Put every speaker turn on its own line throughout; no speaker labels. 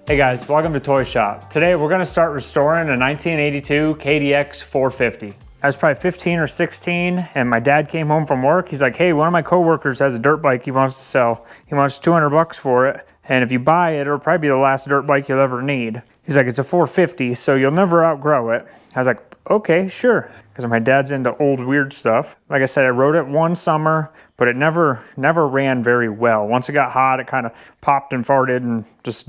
Hey guys, welcome to Toy Shop. Today we're going to start restoring a 1982 KDX 450. I was probably 15 or 16 and my dad came home from work. He's like, hey, one of my coworkers has a dirt bike he wants to sell. He wants $200 for it. And if you buy it, it'll probably be the last dirt bike you'll ever need. He's like, it's a 450, so you'll never outgrow it. I was like, okay, sure. Because my dad's into old weird stuff. Like I said, I rode it one summer, but it never ran very well. Once it got hot, it kind of popped and farted and just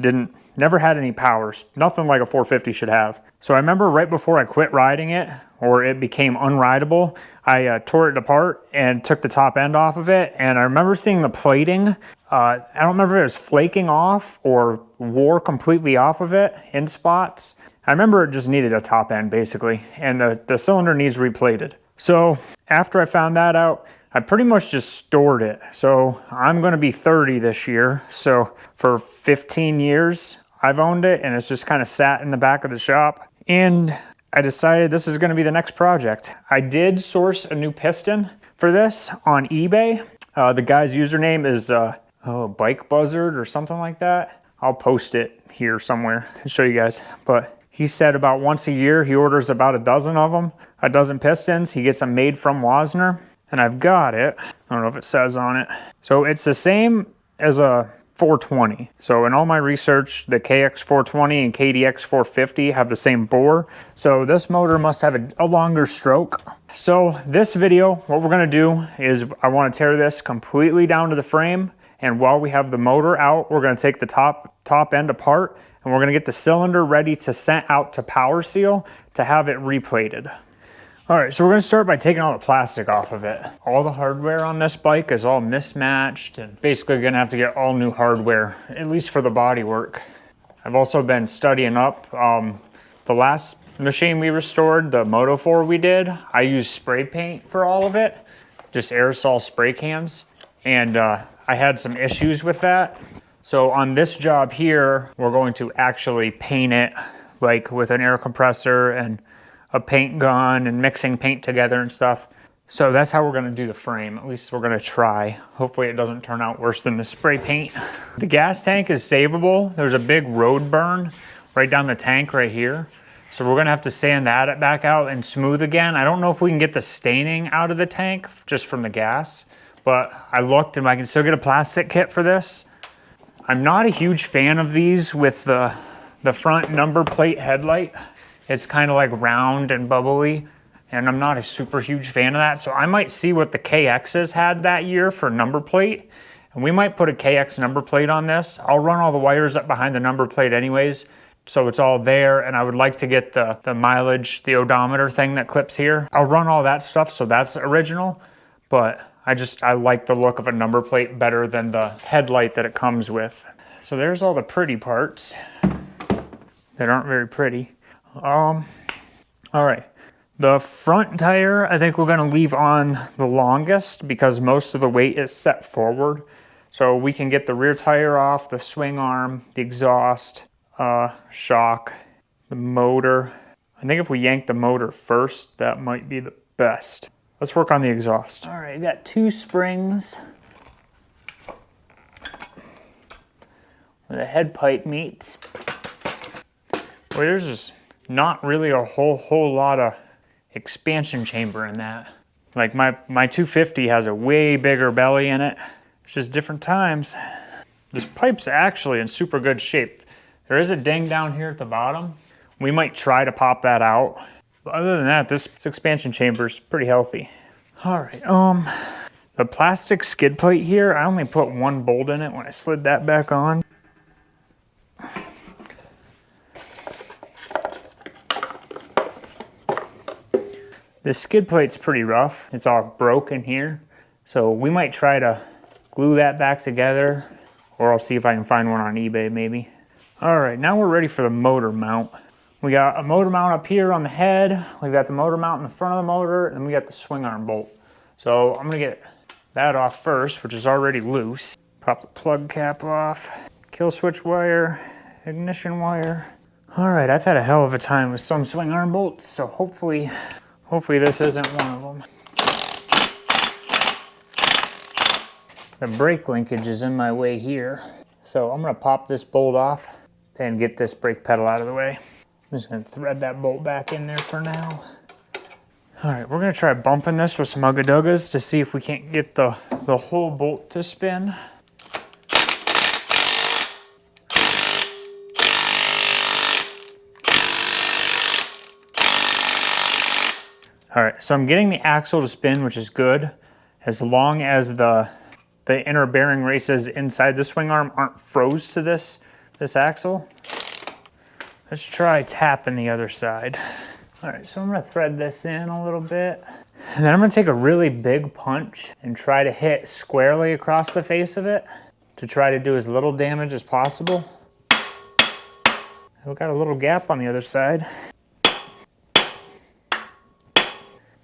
never had any powers. Nothing like a 450 should have. So I remember right before I quit riding it, or it became unrideable, I tore it apart and took the top end off of it. And I remember seeing the plating. I don't remember if it was flaking off or wore completely off of it in spots. I remember it just needed a top end basically, and the cylinder needs replated. So after I found that out, I pretty much just stored it. So I'm gonna be 30 this year. So for 15 years, I've owned it and it's just kind of sat in the back of the shop. And I decided this is gonna be the next project. I did source a new piston for this on eBay. The guy's username is Bike Buzzard or something like that. I'll post it here somewhere and show you guys. But he said about once a year, he orders about a dozen of them, a dozen pistons. He gets them made from Wasner, and I've got it. I don't know if it says on it. So it's the same as a 420. So in all my research, the KX 420 and KDX 450 have the same bore. So this motor must have a longer stroke. So this video, what we're gonna do is I wanna tear this completely down to the frame. And while we have the motor out, we're gonna take the top end apart and we're gonna get the cylinder ready to send out to Power Seal to have it replated. All right, so we're gonna start by taking all the plastic off of it. All the hardware on this bike is all mismatched and basically gonna have to get all new hardware, at least for the body work. I've also been studying up. The last machine we restored, the Moto 4 we did, I used spray paint for all of it, just aerosol spray cans. And I had some issues with that. So on this job here, we're going to actually paint it like with an air compressor and a paint gun and mixing paint together and stuff. So that's how we're gonna do the frame. At least we're gonna try. Hopefully it doesn't turn out worse than the spray paint. The gas tank is savable. There's a big road burn right down the tank right here. So we're gonna have to sand that back out and smooth again. I don't know if we can get the staining out of the tank just from the gas, but I looked and I can still get a plastic kit for this. I'm not a huge fan of these with the front number plate headlight. It's kind of like round and bubbly, and I'm not a super huge fan of that. So I might see what the KXs had that year for number plate, and we might put a KX number plate on this. I'll run all the wires up behind the number plate anyways, so it's all there, and I would like to get the mileage, the odometer thing that clips here. I'll run all that stuff, so that's original, but I like the look of a number plate better than the headlight that it comes with. So there's all the pretty parts that aren't very pretty. All right, the front tire, I think we're gonna leave on the longest because most of the weight is set forward. So we can get the rear tire off, the swing arm, the exhaust, shock, the motor. I think if we yank the motor first, that might be the best. Let's work on the exhaust. All right, got 2 springs where the head pipe meets. Well, there's just not really a whole lot of expansion chamber in that. Like my 250 has a way bigger belly in it. It's just different times. This pipe's actually in super good shape. There is a ding down here at the bottom. We might try to pop that out. But other than that, this expansion chamber is pretty healthy. All right, the plastic skid plate here, I only put 1 bolt in it when I slid that back on. This skid plate's pretty rough. It's all broken here. So we might try to glue that back together, or I'll see if I can find one on eBay maybe. All right, now we're ready for the motor mount. We got a motor mount up here on the head. We've got the motor mount in the front of the motor, and we got the swing arm bolt. So I'm gonna get that off first, which is already loose. Pop the plug cap off. Kill switch wire, ignition wire. All right, I've had a hell of a time with some swing arm bolts, so hopefully this isn't one of them. The brake linkage is in my way here. So I'm gonna pop this bolt off. then get this brake pedal out of the way. I'm just gonna thread that bolt back in there for now. All right, we're gonna try bumping this with some Ugga-Duggas to see if we can't get the whole bolt to spin. All right, so I'm getting the axle to spin, which is good, as long as the inner bearing races inside the swing arm aren't froze to this axle. Let's try tapping the other side. All right, so I'm gonna thread this in a little bit. And then I'm gonna take a really big punch and try to hit squarely across the face of it to try to do as little damage as possible. We've got a little gap on the other side.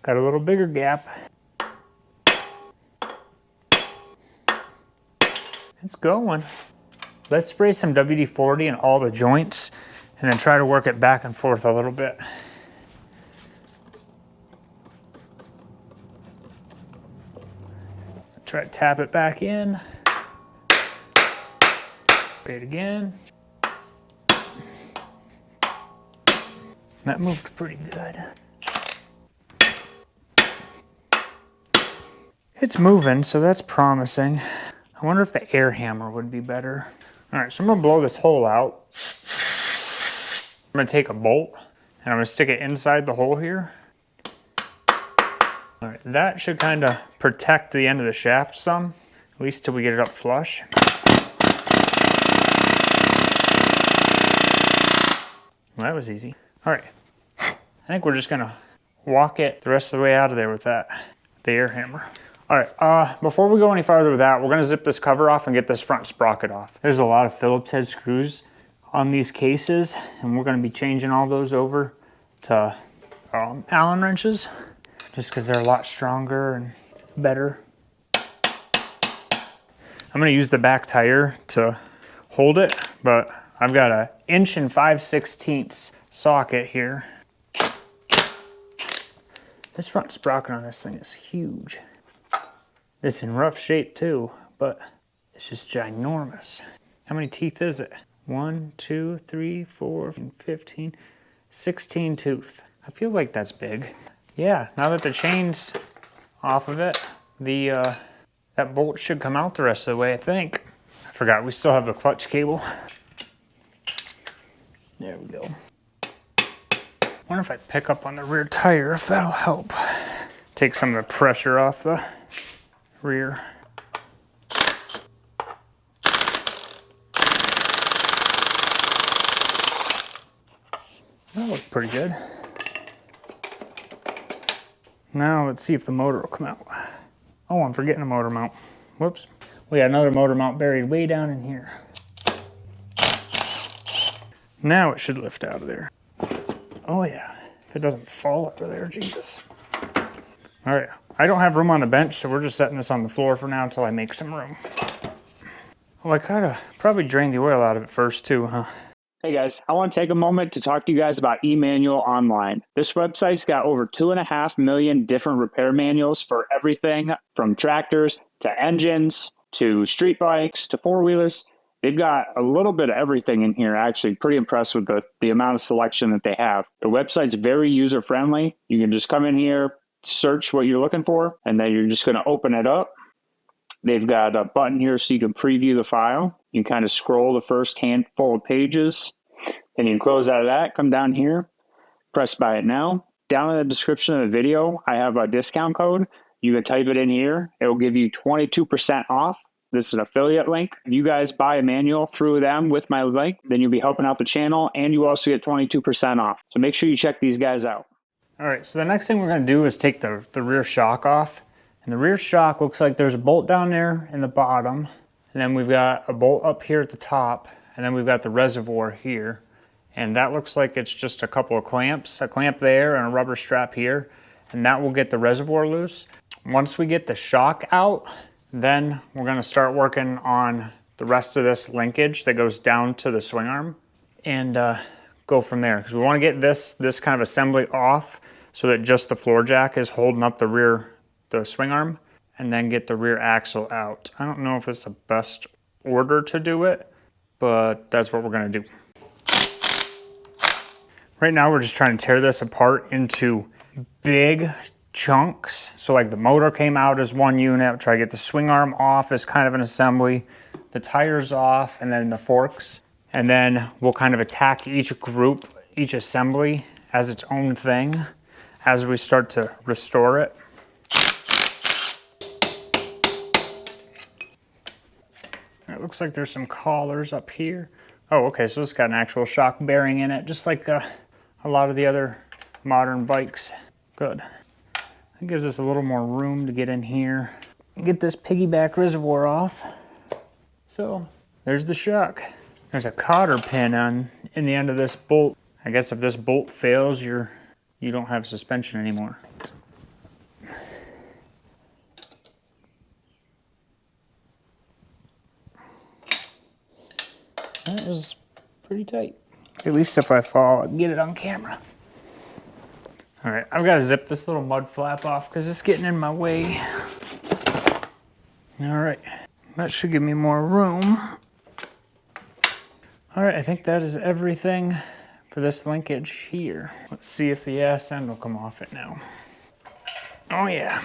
Got a little bigger gap. It's going. Let's spray some WD-40 in all the joints and then try to work it back and forth a little bit. Try to tap it back in. Spray it again. That moved pretty good. It's moving, so that's promising. I wonder if the air hammer would be better. All right, so I'm gonna blow this hole out. I'm gonna take a bolt and I'm gonna stick it inside the hole here. All right, that should kind of protect the end of the shaft some, at least till we get it up flush. Well, that was easy. All right, I think we're just gonna walk it the rest of the way out of there with that, the air hammer. All right, before we go any farther with that, we're gonna zip this cover off and get this front sprocket off. There's a lot of Phillips head screws on these cases, and we're gonna be changing all those over to Allen wrenches, just because they're a lot stronger and better. I'm gonna use the back tire to hold it, but I've got a 1 5/16" socket here. This front sprocket on this thing is huge. It's in rough shape too, but it's just ginormous. How many teeth is it? 1, 2, 3, 4, 15, 16 tooth. I feel like that's big. Yeah, now that the chain's off of it, that bolt should come out the rest of the way, I think. I forgot, we still have the clutch cable. There we go. I wonder if I pick up on the rear tire, if that'll help. Take some of the pressure off the rear. That looks pretty good. Now let's see if the motor will come out. Oh, I'm forgetting a motor mount. Whoops. We got another motor mount buried way down in here. Now it should lift out of there. Oh yeah, if it doesn't fall out of there, Jesus. All right, I don't have room on the bench, so we're just setting this on the floor for now until I make some room. Oh, I gotta probably drain the oil out of it first too, huh? Hey guys, I want to take a moment to talk to you guys about eManual Online. This website's got over 2.5 million different repair manuals for everything from tractors to engines to street bikes to four-wheelers. They've got a little bit of everything in here. Actually, pretty impressed with the amount of selection that they have. The website's very user-friendly. You can just come in here, search what you're looking for, and then you're just going to open it up. They've got a button here so you can preview the file. You can kind of scroll the first handful of pages. Then you can close out of that, come down here, press buy it now. Down in the description of the video, I have a discount code. You can type it in here. It will give you 22% off. This is an affiliate link. If you guys buy a manual through them with my link, then you'll be helping out the channel and you also get 22% off. So make sure you check these guys out. All right, so the next thing we're gonna do is take the rear shock off. And the rear shock looks like there's a bolt down there in the bottom. And then we've got a bolt up here at the top. And then we've got the reservoir here. And that looks like it's just a couple of clamps, a clamp there and a rubber strap here. And that will get the reservoir loose. Once we get the shock out, then we're gonna start working on the rest of this linkage that goes down to the swing arm and go from there. Because we wanna get this kind of assembly off so that just the floor jack is holding up the swing arm, and then get the rear axle out. I don't know if it's the best order to do it, but that's what we're gonna do. Right now we're just trying to tear this apart into big chunks. So like the motor came out as one unit, try to get the swing arm off as kind of an assembly, the tires off, and then the forks. And then we'll kind of attack each group, each assembly as its own thing as we start to restore it. It looks like there's some collars up here. Oh, okay, so it's got an actual shock bearing in it, just like a lot of the other modern bikes. Good. It gives us a little more room to get in here and get this piggyback reservoir off. So there's the shock. There's a cotter pin in the end of this bolt. I guess if this bolt fails, you don't have suspension anymore. That was pretty tight. At least if I fall, I can get it on camera. All right, I've got to zip this little mud flap off because it's getting in my way. All right, that should give me more room. All right, I think that is everything for this linkage here. Let's see if the ass end will come off it now. Oh yeah.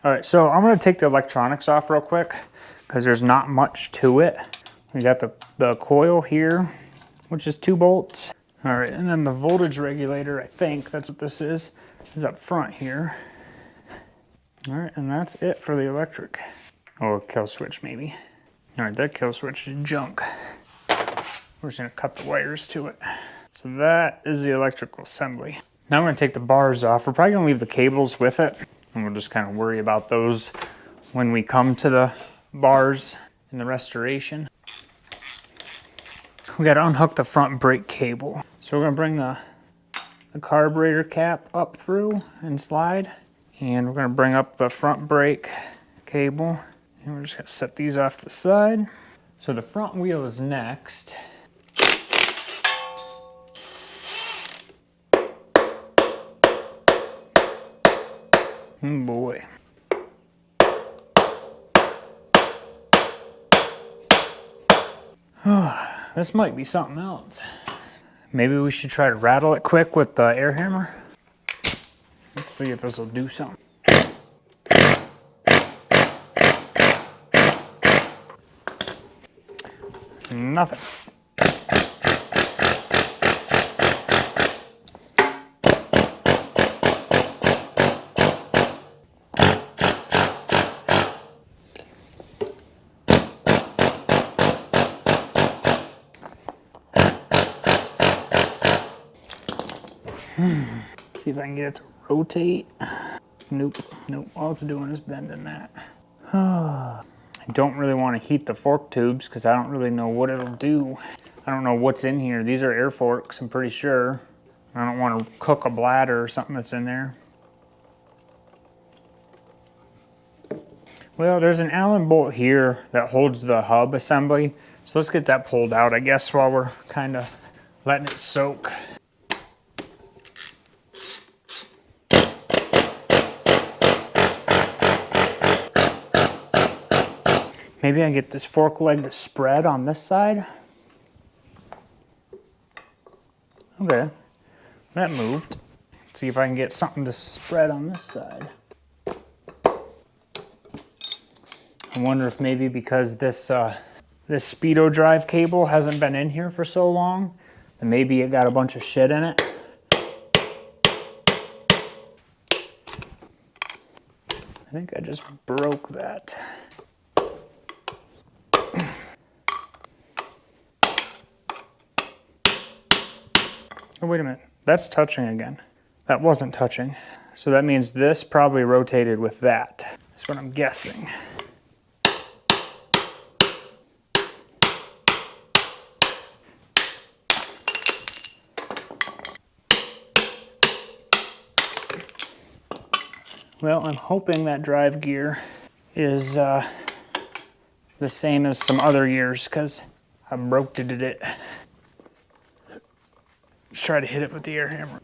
All right, so I'm gonna take the electronics off real quick because there's not much to it. We got the coil here, which is 2 bolts. All right, and then the voltage regulator, I think that's what this is up front here. All right, and that's it for the electric. Oh, a kill switch maybe. All right, that kill switch is junk. We're just gonna cut the wires to it. So that is the electrical assembly. Now we're gonna take the bars off. We're probably gonna leave the cables with it, and we'll just kind of worry about those when we come to the bars in the restoration. We gotta unhook the front brake cable. So we're gonna bring the carburetor cap up through and slide. And we're gonna bring up the front brake cable. And we're just gonna set these off to the side. So the front wheel is next. Oh boy. This might be something else. Maybe we should try to rattle it quick with the air hammer. Let's see if this will do something. Nothing. See if I can get it to rotate. Nope, all it's doing is bending that. I don't really want to heat the fork tubes because I don't really know what it'll do. I don't know what's in here. These are air forks, I'm pretty sure. I don't want to cook a bladder or something that's in there. Well, there's an Allen bolt here that holds the hub assembly. So let's get that pulled out, I guess, while we're kind of letting it soak. Maybe I get this fork leg to spread on this side. Okay, that moved. Let's see if I can get something to spread on this side. I wonder if maybe because this Speedo drive cable hasn't been in here for so long, and maybe it got a bunch of shit in it. I think I just broke that. Oh, wait a minute, that's touching again. That wasn't touching. So that means this probably rotated with that. That's what I'm guessing. Well, I'm hoping that drive gear is the same as some other gears because I rotated it. Let's try to hit it with the air hammer.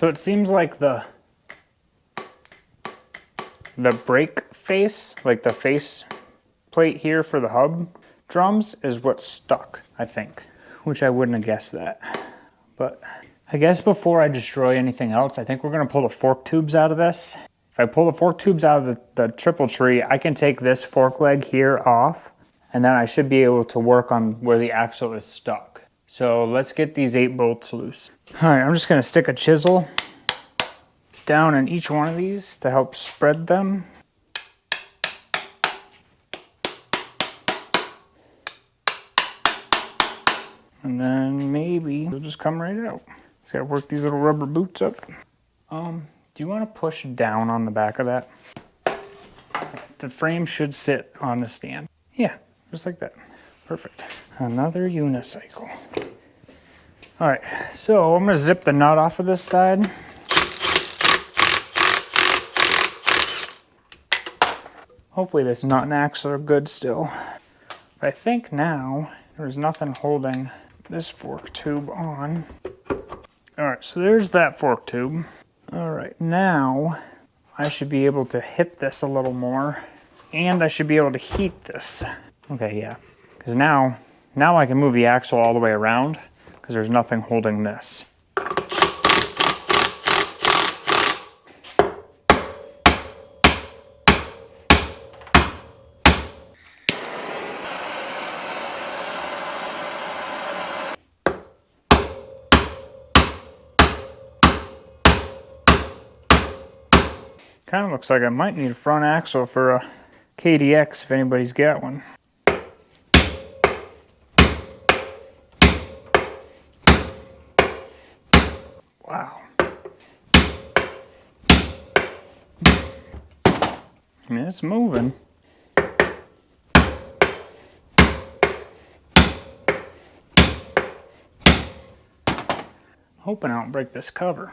So it seems like the brake face, like the face plate here for the hub drums is what's stuck, I think, which I wouldn't have guessed that. But I guess before I destroy anything else, I think we're gonna pull the fork tubes out of this. If I pull the fork tubes out of the triple tree, I can take this fork leg here off, and then I should be able to work on where the axle is stuck. So let's get these 8 bolts loose. All right, I'm just gonna stick a chisel down in each one of these to help spread them. And then maybe it'll just come right out. Just gotta work these little rubber boots up. Do you want to push down on the back of that? The frame should sit on the stand. Yeah, just like that. Perfect. Another unicycle. All right, so I'm gonna zip the nut off of this side. Hopefully this nut and axle are good still. But I think now there's nothing holding this fork tube on. All right, so there's that fork tube. All right, now I should be able to hit this a little more, and I should be able to heat this. Okay, yeah, because now I can move the axle all the way around because there's nothing holding this. Kind of looks like I might need a front axle for a KDX if anybody's got one. Wow. I mean, it's moving. Hoping I don't break this cover.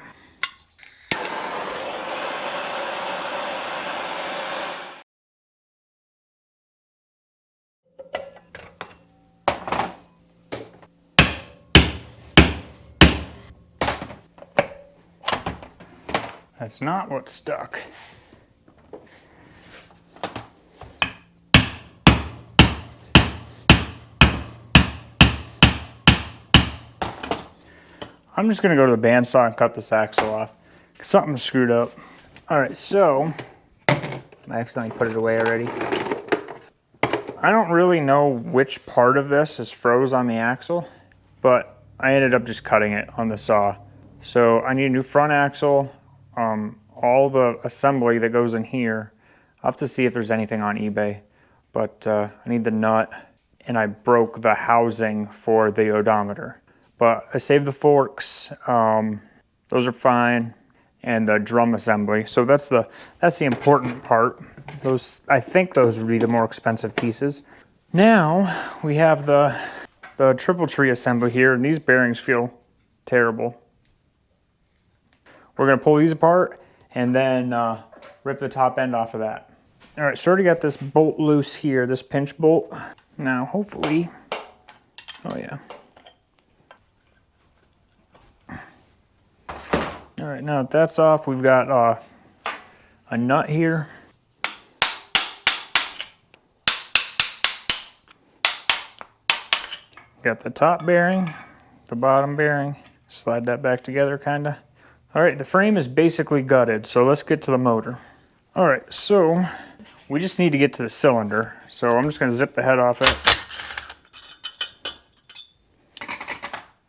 That's not what's stuck. I'm just gonna go to the bandsaw and cut this axle off. Something's screwed up. All right, so I accidentally put it away already. I don't really know which part of this is froze on the axle, but I ended up just cutting it on the saw. So I need a new front axle, all the assembly that goes in here. I'll have to see if there's anything on eBay, but I need the nut, and I broke the housing for the odometer. But I saved the forks, those are fine, and the drum assembly. So that's the important part. I think those would be the more expensive pieces. Now we have the triple tree assembly here, and these bearings feel terrible. We're gonna pull these apart and then rip the top end off of that. All right, so I already got this bolt loose here, this pinch bolt. Now hopefully, oh yeah. All right, now that that's off, we've got a nut here. Got the top bearing, the bottom bearing. Slide that back together kinda. All right, the frame is basically gutted, so let's get to the motor. All right, so we just need to get to the cylinder. So I'm just gonna zip the head off it.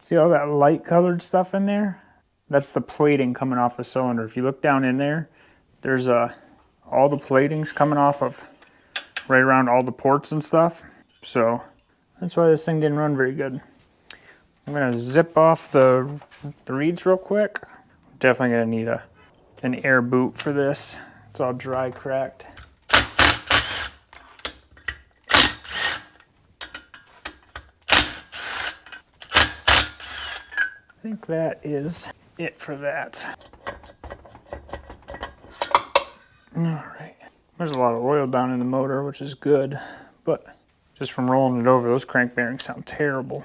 See all that light colored stuff in there? That's the plating coming off the cylinder. If you look down in there, there's all the platings coming off of right around all the ports and stuff. So that's why this thing didn't run very good. I'm gonna zip off the reeds real quick. Definitely gonna need an air boot for this. It's all dry cracked. I think that is it for that. All right. There's a lot of oil down in the motor, which is good, but just from rolling it over, those crank bearings sound terrible.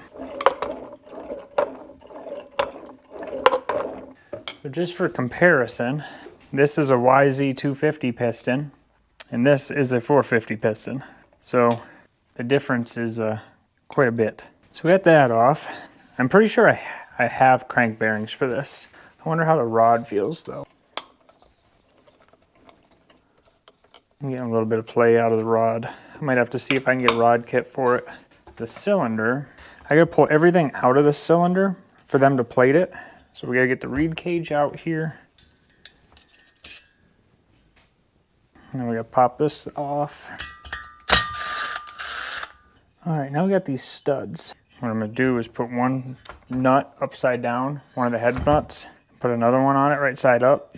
So just for comparison, this is a YZ250 piston, and this is a 450 piston. So the difference is quite a bit. So we got that off. I'm pretty sure I have crank bearings for this. I wonder how the rod feels though. I'm getting a little bit of play out of the rod. I might have to see if I can get a rod kit for it. The cylinder, I gotta pull everything out of the cylinder for them to plate it. So we gotta get the reed cage out here. And then we gotta pop this off. All right, now we got these studs. What I'm gonna do is put one nut upside down, one of the head nuts, put another one on it right side up.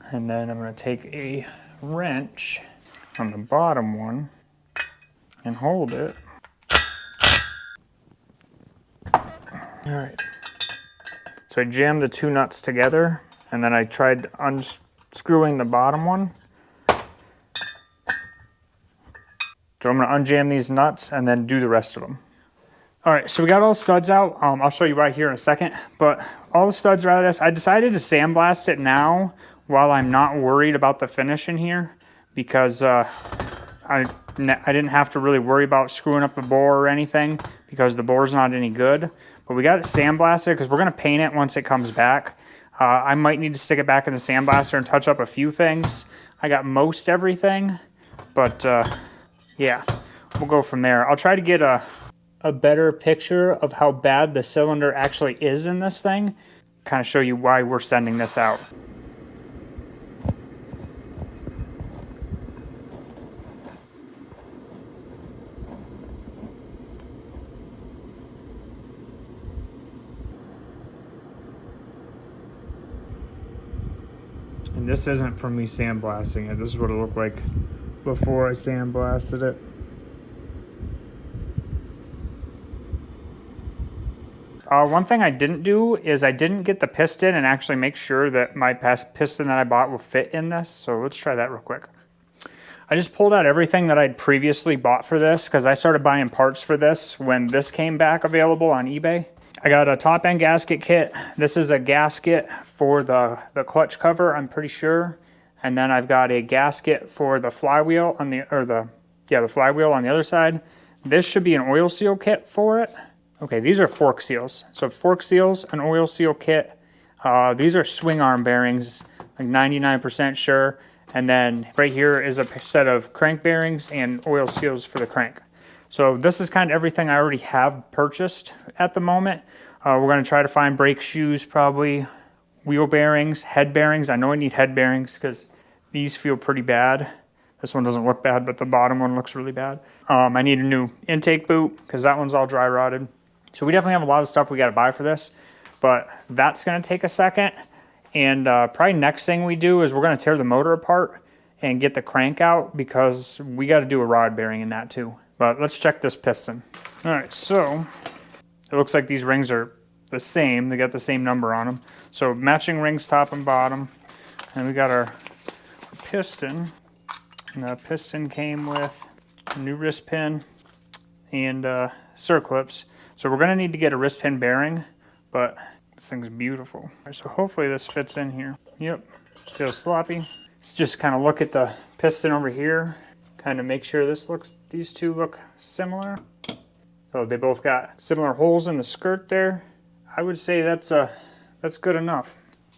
And then I'm gonna take a wrench on the bottom one and hold it. All right. So I jammed the two nuts together, and then I tried unscrewing the bottom one. So I'm gonna unjam these nuts and then do the rest of them. All right, so we got all the studs out. I'll show you right here in a second, but all the studs are out of this. I decided to sandblast it now while I'm not worried about the finish in here, because I didn't have to really worry about screwing up the bore or anything because the bore's not any good. But we got it sandblasted because we're gonna paint it once it comes back. I might need to stick it back in the sandblaster and touch up a few things. I got most everything, but yeah, we'll go from there. I'll try to get a better picture of how bad the cylinder actually is in this thing, kind of show you why we're sending this out. And this isn't from me sandblasting it. This is what it looked like before I sandblasted it. One thing I didn't do is I didn't get the piston and actually make sure that my piston that I bought will fit in this. So let's try that real quick. I just pulled out everything that I'd previously bought for this because I started buying parts for this when this came back available on eBay. I got a top end gasket kit. This is a gasket for the clutch cover, I'm pretty sure. And then I've got a gasket for the flywheel on the flywheel on the other side. This should be an oil seal kit for it. Okay, these are fork seals. So fork seals, an oil seal kit. These are swing arm bearings, like 99% sure. And then right here is a set of crank bearings and oil seals for the crank. So this is kind of everything I already have purchased at the moment. We're gonna try to find brake shoes probably, wheel bearings, head bearings. I know I need head bearings because these feel pretty bad. This one doesn't look bad, but the bottom one looks really bad. I need a new intake boot because that one's all dry rotted. So we definitely have a lot of stuff we gotta buy for this, but that's gonna take a second. And probably next thing we do is we're gonna tear the motor apart and get the crank out because we gotta do a rod bearing in that too. But let's check this piston. All right, so it looks like these rings are the same. They got the same number on them. So matching rings top and bottom. And we got our piston. And the piston came with a new wrist pin and circlips. So we're gonna need to get a wrist pin bearing, but this thing's beautiful. Right, so hopefully this fits in here. Yep, feels sloppy. Let's just kind of look at the piston over here, kind of make sure these two look similar. So they both got similar holes in the skirt there. I would say that's good enough.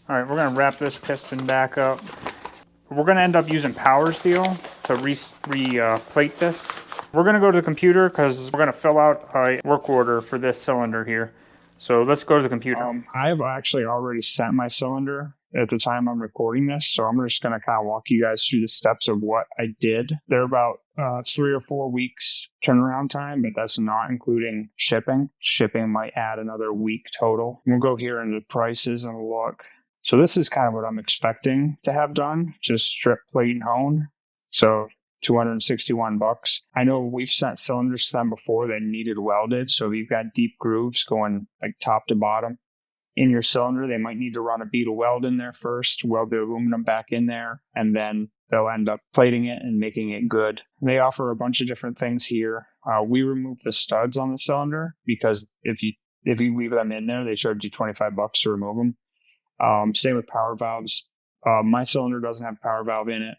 All right, we're gonna wrap this piston back up. We're gonna end up using Power Seal to re-plate this. We're gonna go to the computer because we're gonna fill out a work order for this cylinder here. So let's go to the computer. I've actually already sent my cylinder at the time I'm recording this, so I'm just gonna kind of walk you guys through the steps of what I did. They're about 3 or 4 weeks turnaround time, but that's not including shipping. Shipping might add another week total. We'll go here into prices and look. So this is kind of what I'm expecting to have done, just strip, plate, and hone. So $261. I know we've sent cylinders to them before that needed welded. So if you've got deep grooves going like top to bottom in your cylinder, they might need to run a beetle weld in there first, weld the aluminum back in there, and then they'll end up plating it and making it good. They offer a bunch of different things here. We remove the studs on the cylinder because if you leave them in there, they charge you $25 to remove them.
Same with power valves. My cylinder doesn't have a power valve in it,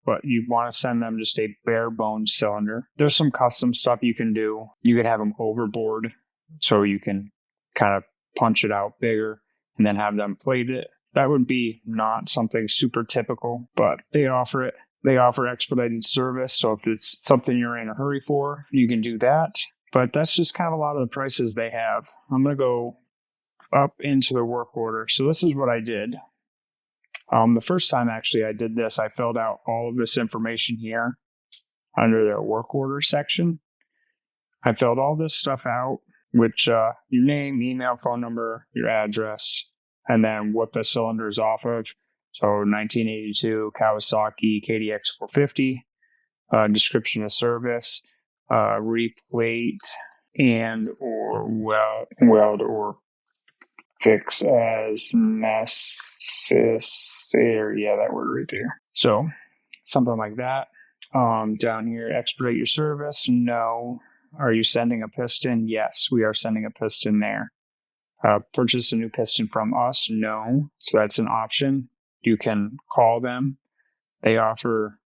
but you want to send them just a bare bones cylinder. There's some custom stuff you can do. You could have them overboard, so you can kind of punch it out bigger and then have them plate it. That would be not something super typical, but they offer it. They offer expedited service, so if it's something you're in a hurry for, you can do that. But that's just kind of a lot of the prices they have. I'm going to go up into the work order. So this is what I did. The first time actually I did this, I filled out all of this information here under the work order section. I filled all this stuff out, which your name, email, phone number, your address, and then what the cylinder is off of. So 1982 Kawasaki KDX 450, description of service, replate and or weld or fix as necessary. Yeah, that word right there. So something like that. Down here, expedite your service. No. Are you sending a piston? Yes, we are sending a piston there. Purchase a new piston from us? No. So that's an option. You can call them. They offer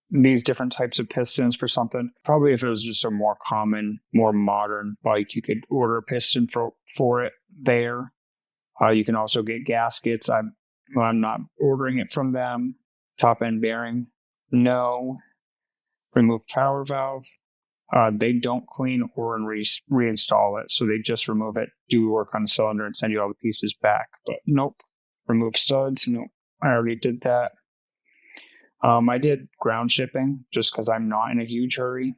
these different types of pistons for something. Probably if it was just a more common, more modern bike, you could order a piston for it there. You can also get gaskets. I'm not ordering it from them. Top end bearing? No. Remove power valve? They don't clean or reinstall it, so they just remove it, do work on the cylinder, and send you all the pieces back. But nope. Remove studs? Nope. I already did that. I did ground shipping just because I'm not in a huge hurry.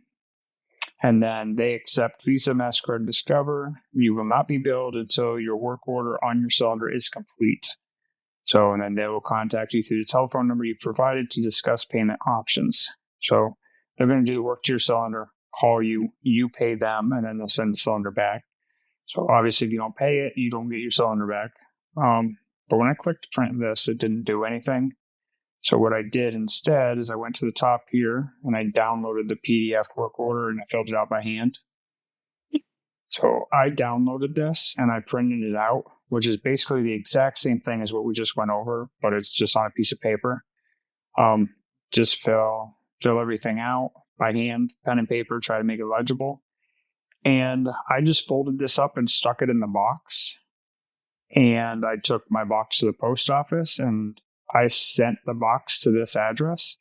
And then they accept Visa, MasterCard, Discover. You will not be billed until your work order on your cylinder is complete. So, and then they will contact you through the telephone number you provided to discuss payment options. So they're going to do work to your cylinder, call you, you pay them, and then they'll send the cylinder back. So obviously if you don't pay it, you don't get your cylinder back. But when I clicked to print this, it didn't do anything. So what I did instead is I went to the top here and I downloaded the PDF work order and I filled it out by hand. So I downloaded this and I printed it out, which is basically the exact same thing as what we just went over, but it's just on a piece of paper. Just fill everything out by hand, pen and paper, try to make it legible. And I just folded this up and stuck it in the box. And I took my box to the post office and I sent the box to this address.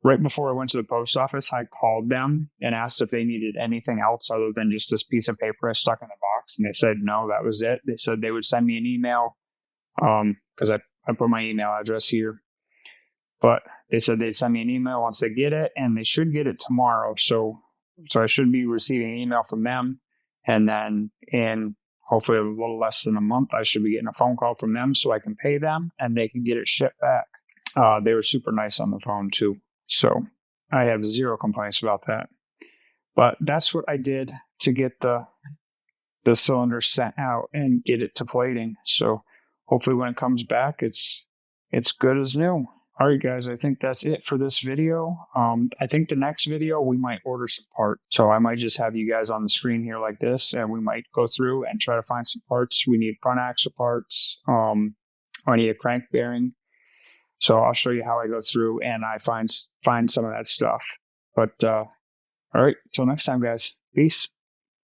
Right before I went to the post office, I called them and asked if they needed anything else other than just this piece of paper I stuck in the box. And they said, no, that was it. They said they would send me an email because I put my email address here. But they said they'd send me an email once they get it, and they should get it tomorrow. So I should be receiving an email from them. And then in hopefully a little less than a month, I should be getting a phone call from them so I can pay them and they can get it shipped back. They were super nice on the phone too. So I have zero complaints about that. But that's what I did to get the cylinder sent out and get it to plating. So hopefully when it comes back, it's good as new. All right, guys, I think that's it for this video. I think the next video, we might order some parts. So I might just have you guys on the screen here like this, and we might go through and try to find some parts. We need front axle parts. I need a crank bearing. So I'll show you how I go through and I find some of that stuff. But all right, till next time, guys. Peace.